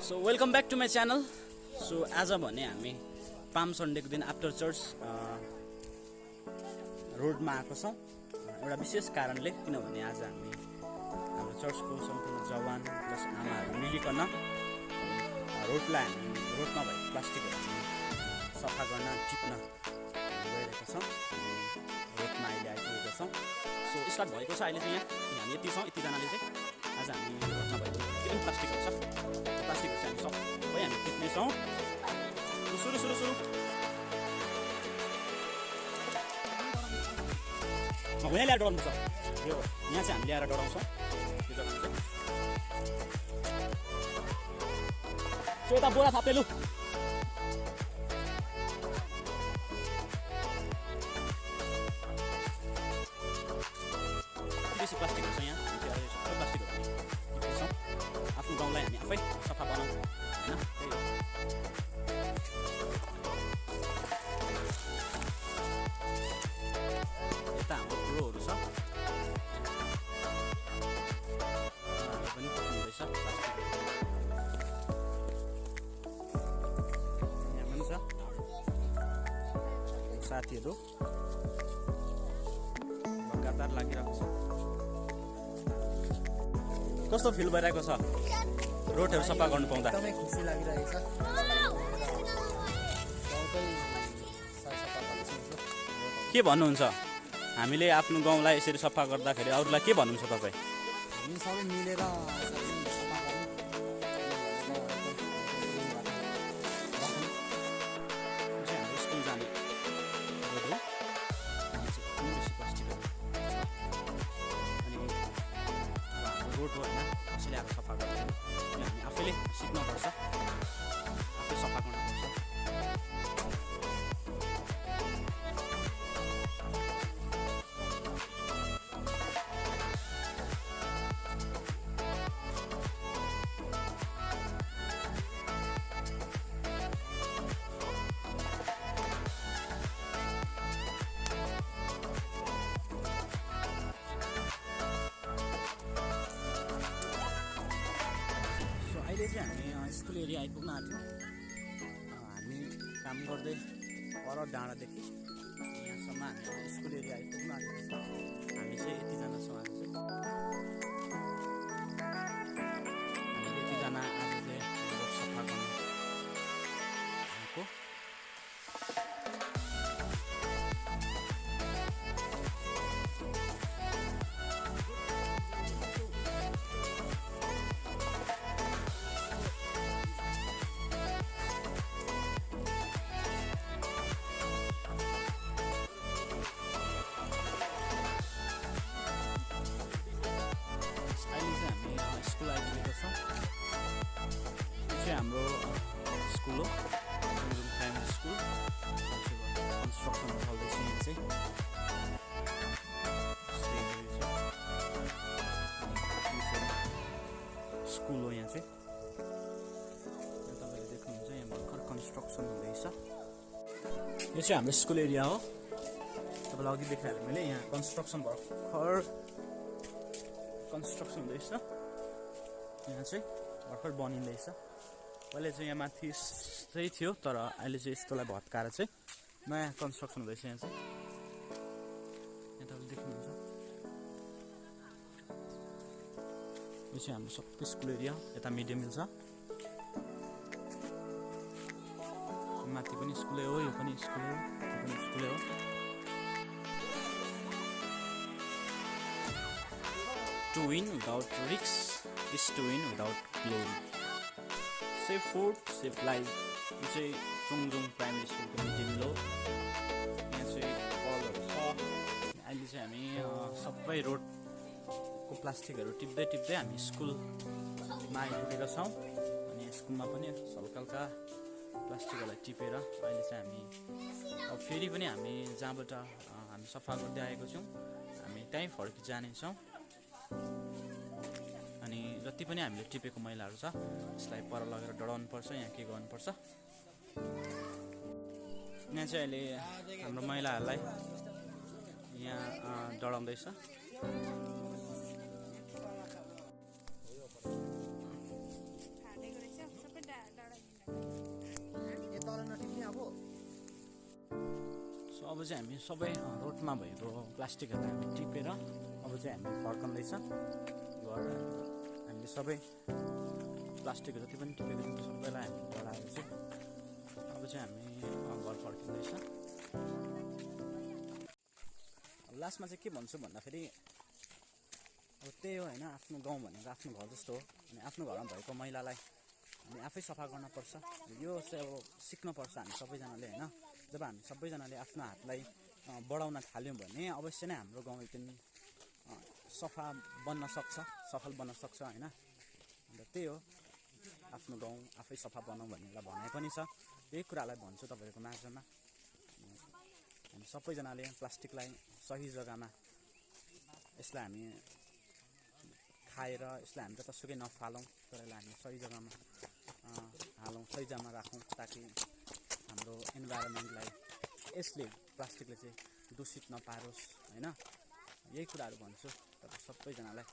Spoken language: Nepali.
So welcome back to my channel. So आज भने हामी पाम सन्डेको दिन आफ्टर चर्च रोडमा आएको छौँ एउटा विशेष कारणले, किनभने आज हामी हाम्रो चर्चको सम्पूर्ण जवान जस आमाहरू मिलिकन रोडलाई रोडमा भएको प्लास्टिकहरू सफा गर्न टिप्न गइरहेका छौँ। रोडमा अहिले आइपुगेका छौँ। सो स्टार्ट भएको छ अहिले चाहिँ यहाँ हामी यति छौँ, यतिजनाले चाहिँ आज हामी रोडमा भएको के पनि प्लास्टिकहरू छ, प्लास्टिकहरू चाहिँ हामी सबै हामी टिप्नेछौँ। सुरु सुरु सुरु यहाँ ल्याएर डढाउनुपर्छ। यो यहाँ चाहिँ हामी ल्याएर डढाउँछौँ त्यो जग्गामा चाहिँ। सो यता बोरा थापेलु बेसी प्लास्टिकहरू छ यहाँ, सबै प्लास्टिकहरू हामी टिप्छौँ। आफ्नो गाउँलाई हामी आफै सफा बनाउँ होइन, त्यही हो। यता हाम्रो कुरोहरू छ पनि हुँदैछ, यहाँ पनि छ साथीहरू लगातार लागिरहेको छ। कस्तो फिल भइरहेको छ रोडहरू सफा गर्नु पाउँदा? एकदमै खुसी लागिरहेको छ। के भन्नुहुन्छ? हामीले आफ्नो गाउँलाई यसरी सफा गर्दाखेरि अरूलाई के भन्नुहुन्छ तपाईँ? हामी सबै मिलेर सफा गरौँ। हाम्रो स्कुल जाने रोड हो, बेसी प्लास्टिकहरू अनि हाम्रो रोड हो होइन, कसैले आएर सफा गर्दैन। हामी आफैले सिक्नुपर्छ, आफै सफा गर्नुपर्छ। अहिले चाहिँ हामी स्कुल एरिया आइपुग्न आँट्यौँ। हामी काम गर्दै पर डाँडादेखि यहाँसम्म हामी स्कुल एरिया आइपुग्न आँटेको छ। हामी चाहिँ यतिजना छौँ आज चाहिँ। हामी यतिजना आज चाहिँ रोड सफा गर्नु आएको। स्कुल आइपुगेको छ। यो चाहिँ हाम्रो स्कुल हो, छोङजोङ प्राइमेरी स्कुल। कन्स्ट्रक्सन चल्दैछ यहाँ चाहिँ। स्कुल हो यहाँ चाहिँ, तपाईँले देख्नुहुन्छ यहाँ भर्खर कन्स्ट्रक्सन हुँदैछ। यो चाहिँ हाम्रो स्कुल एरिया हो, तपाईँलाई अघि देखाएँ मैले। यहाँ कन्स्ट्रक्सन भर्खर कन्स्ट्रक्सन हुँदैछ। यहाँ चाहिँ भर्खर बनिँदैछ। पहिले चाहिँ यहाँ माथि यस्तै थियो, तर अहिले चाहिँ यस्तोलाई भत्काएर चाहिँ नयाँ कन्स्ट्रक्सन हुँदैछ। यहाँ चाहिँ यहाँ तपाईँले देख्नुहुन्छ। यो चाहिँ हाम्रो सबै स्कुल एरिया। यता मिड डे मिल छ, माथि पनि स्कुलै हो, यो पनि स्कुलै हो, यो पनि स्कुलै हो। To win without risks is to win without glory. Safe food, safe life. यो चाहिँ चोङजोङ प्राइमेरी स्कुलको मिड डे मिल हो। यहाँ चाहिँ कलहरू छ। अहिले चाहिँ हामी सबै रोडको प्लास्टिकहरू टिप्दै टिप्दै हामी स्कुलमा आइपुगेका छौँ। अनि स्कुलमा पनि हल्का हल्का प्लास्टिकहरूलाई टिपेर अहिले चाहिँ हामी अब फेरि पनि हामी जहाँबाट हामी सफा गर्दै आएको छौँ हामी त्यहीँ फर्की जानेछौँ। अनि जति पनि हामीले टिपेको मैलाहरू छ यसलाई पर लगेर डढाउनुपर्छ। यहाँ के गर्नुपर्छ, यहाँ चाहिँ अहिले हाम्रो मैलाहरूलाई यहाँ डढाउँदैछ। अब चाहिँ हामी सबै रोडमा भएको प्लास्टिकहरूलाई हामी टिपेर अब चाहिँ हामी फर्कँदैछ घर। हामीले सबै प्लास्टिकहरू जति पनि टिपेको छौँ सबैलाई हामी बढाएर चाहिँ अब चाहिँ हामी घर फर्किँदैछ। लास्टमा चाहिँ के भन्छु भन्दाखेरि अब त्यही हो होइन, आफ्नो गाउँ भनेको आफ्नो घर जस्तो हो। अनि आफ्नो घरमा भएको मैलालाई हामी आफै सफा गर्नुपर्छ। यो चाहिँ अब सिक्नुपर्छ हामी सबैजनाले होइन। जब हामी सबैजनाले आफ्नो हातलाई बढाउन थाल्यौँ भने अवश्य नै हाम्रो गाउँ एकदिन सफा बन्न सक्छ, सफल बन्न सक्छ होइन। अन्त त्यही हो, आफ्नो गाउँ आफै सफा बनाऊ भन्ने एउटा भनाइ पनि छ। यही कुरालाई भन्छु तपाईँहरूको माझमा। हामी सबैजनाले प्लास्टिकलाई सही जग्गामा यसलाई हामी खाएर यसलाई हामी जतासुकै नफालौँ, तर यसलाई हामी सही जग्गामा हालौँ, सही जग्गामा राखौँ, ताकि हाम्रो इन्भाइरोमेन्टलाई यसले प्लास्टिकले चाहिँ दूषित नपारोस् होइन। यही कुराहरू भन्छु तपाईँ सबैजनालाई।